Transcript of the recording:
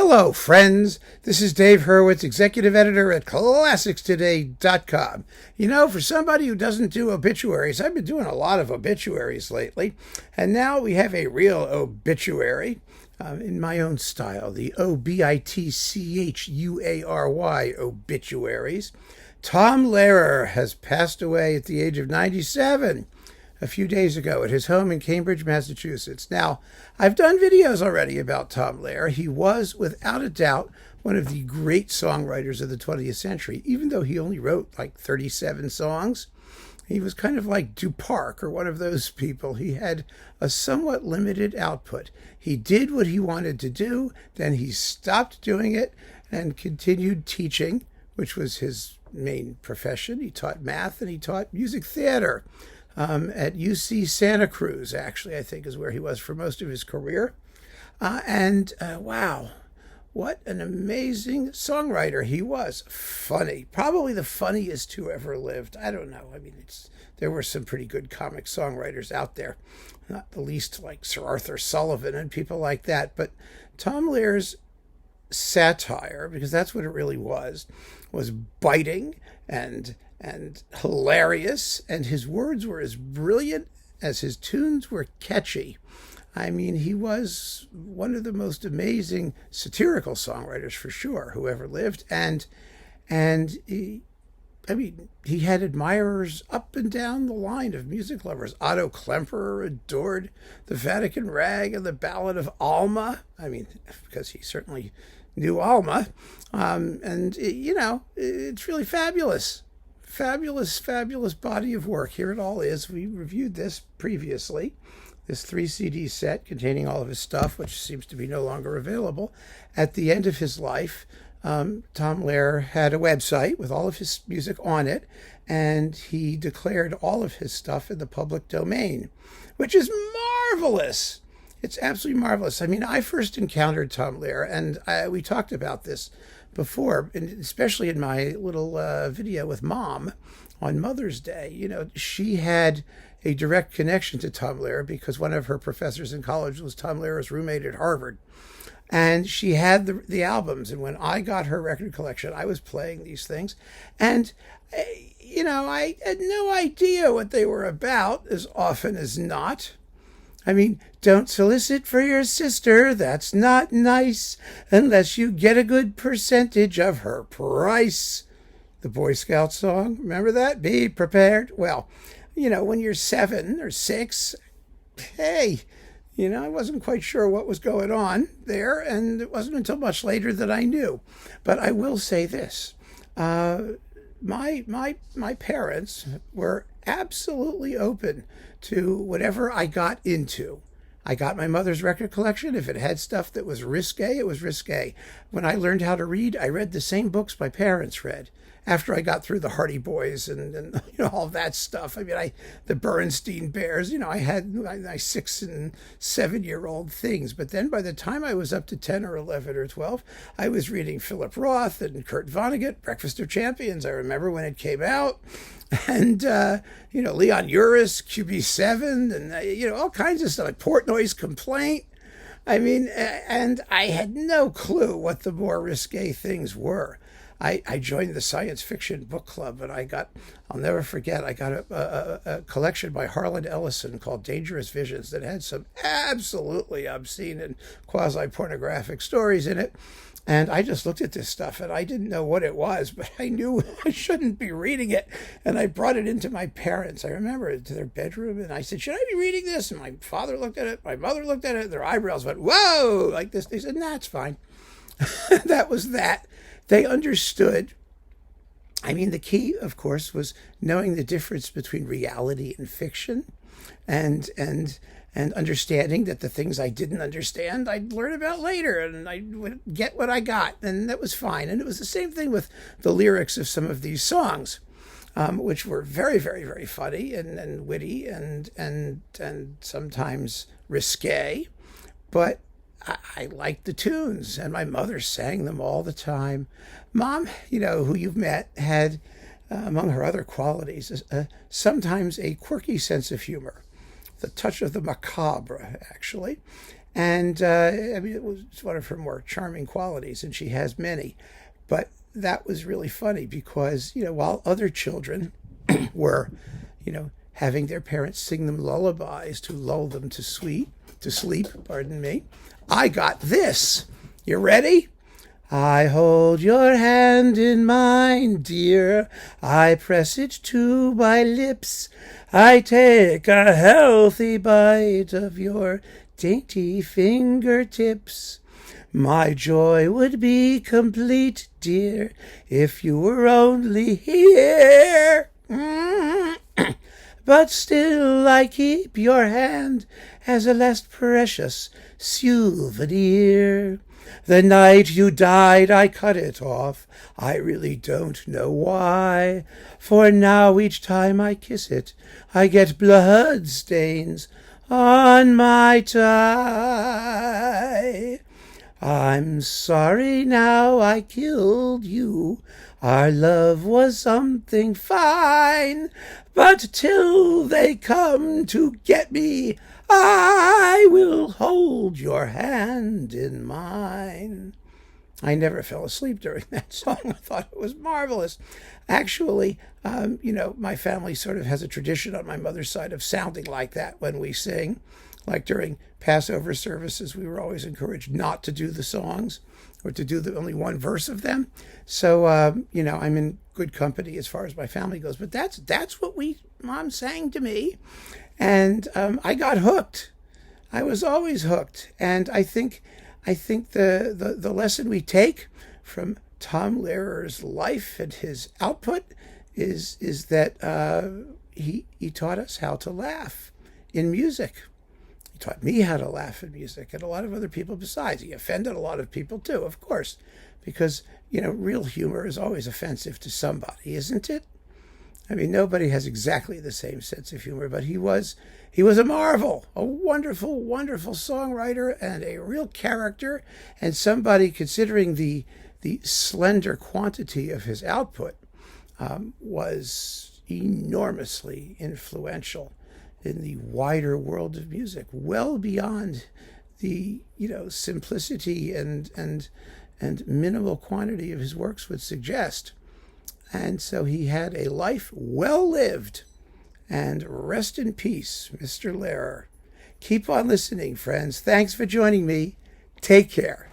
Hello, friends. This is Dave Hurwitz, executive editor at ClassicsToday.com. You know, for somebody who doesn't do obituaries, I've been doing a lot of obituaries lately, and now we have a real obituary in my own style, the oBITCHuary obituaries. Tom Lehrer has passed away at the age of 97. A few days ago at his home in Cambridge, Massachusetts. Now, I've done videos already about Tom Lehrer. He was, without a doubt, one of the great songwriters of the 20th century, even though he only wrote like 37 songs. He was kind of like Duparc or one of those people. He had a somewhat limited output. He did what he wanted to do, then he stopped doing it and continued teaching, which was his main profession. He taught math and he taught music theater. At UC Santa Cruz, actually, I think is where he was for most of his career. Wow, what an amazing songwriter he was. Funny, probably the funniest who ever lived. I don't know. I mean, there were some pretty good comic songwriters out there, not the least like Sir Arthur Sullivan and people like that. But Tom Lehrer's satire, because that's what it really was biting and hilarious, and his words were as brilliant as his tunes were catchy. I mean, he was one of the most amazing satirical songwriters for sure who ever lived, and he had admirers up and down the line of music lovers. Otto Klemperer adored the Vatican Rag and the Ballad of Alma. I mean, because he certainly knew Alma, it's really fabulous. Fabulous body of work. Here it all is. We reviewed this previously, this 3 CD set containing all of his stuff, which seems to be no longer available. At the end of his life, Tom Lehrer had a website with all of his music on it, and he declared all of his stuff in the public domain, which is marvelous. It's absolutely marvelous. I mean, I first encountered Tom Lehrer, and we talked about this before, and especially in my little video with Mom on Mother's Day. You know, she had a direct connection to Tom Lehrer because one of her professors in college was Tom Lehrer's roommate at Harvard. And she had the albums, and when I got her record collection, I was playing these things. And, I had no idea what they were about as often as not. I mean, don't solicit for your sister, that's not nice, unless you get a good percentage of her price. The Boy Scout song, remember that? Be prepared. Well, when you're 7 or 6, hey, I wasn't quite sure what was going on there, and it wasn't until much later that I knew. But I will say this, my parents were absolutely open to whatever I got into. I got my mother's record collection. If it had stuff that was risque, it was risque. When I learned how to read, I read the same books my parents read. After I got through the Hardy Boys and all that stuff. I mean, the Bernstein Bears, I had my 6 and 7-year-old things. But then by the time I was up to 10 or 11 or 12, I was reading Philip Roth and Kurt Vonnegut, Breakfast of Champions. I remember when it came out. And, Leon Uris, QB7, and, all kinds of stuff, like Portnoy's Complaint. I mean, and I had no clue what the more risque things were. I joined the science fiction book club, and I'll never forget, I got a collection by Harlan Ellison called Dangerous Visions that had some absolutely obscene and quasi-pornographic stories in it. And I just looked at this stuff, and I didn't know what it was, but I knew I shouldn't be reading it. And I brought it into my parents. I remember to their bedroom, and I said, should I be reading this? And my father looked at it, my mother looked at it, and their eyebrows went, whoa, like this. They said, nah, it's fine. That was that. They understood. I mean, the key, of course, was knowing the difference between reality and fiction, and understanding that the things I didn't understand, I'd learn about later, and I would get what I got, and that was fine. And it was the same thing with the lyrics of some of these songs, which were very, very, very funny and witty and sometimes risque, but I liked the tunes, and my mother sang them all the time. Mom, who you've met, had, among her other qualities, sometimes a quirky sense of humor, the touch of the macabre, actually. And I mean, it was one of her more charming qualities, and she has many. But that was really funny because, while other children were, having their parents sing them lullabies to lull them to sleep, pardon me, I got this. You ready? I hold your hand in mine, dear. I press it to my lips. I take a healthy bite of your dainty fingertips. My joy would be complete, dear, if you were only here. But still I keep your hand as a last precious souvenir. The night you died, I cut it off. I really don't know why. For now, each time I kiss it, I get blood stains on my tie. I'm sorry now I killed you. Our love was something fine. But till they come to get me, I will hold your hand in mine. I never fell asleep during that song. I thought it was marvelous. Actually, my family sort of has a tradition on my mother's side of sounding like that when we sing. Like during Passover services, we were always encouraged not to do the songs or to do only one verse of them. So, I'm in good company as far as my family goes. But that's what Mom sang to me. And I got hooked. I was always hooked. And I think the lesson we take from Tom Lehrer's life and his output is that he taught us how to laugh in music. He taught me how to laugh in music, and a lot of other people besides. He offended a lot of people too, of course, because real humor is always offensive to somebody, isn't it? I mean, nobody has exactly the same sense of humor, but he was a marvel, a wonderful, wonderful songwriter and a real character, and somebody, considering the slender quantity of his output, was enormously influential in the wider world of music, well beyond the simplicity and minimal quantity of his works would suggest. And so he had a life well lived. And rest in peace, Mr. Lehrer. Keep on listening, friends. Thanks for joining me. Take care.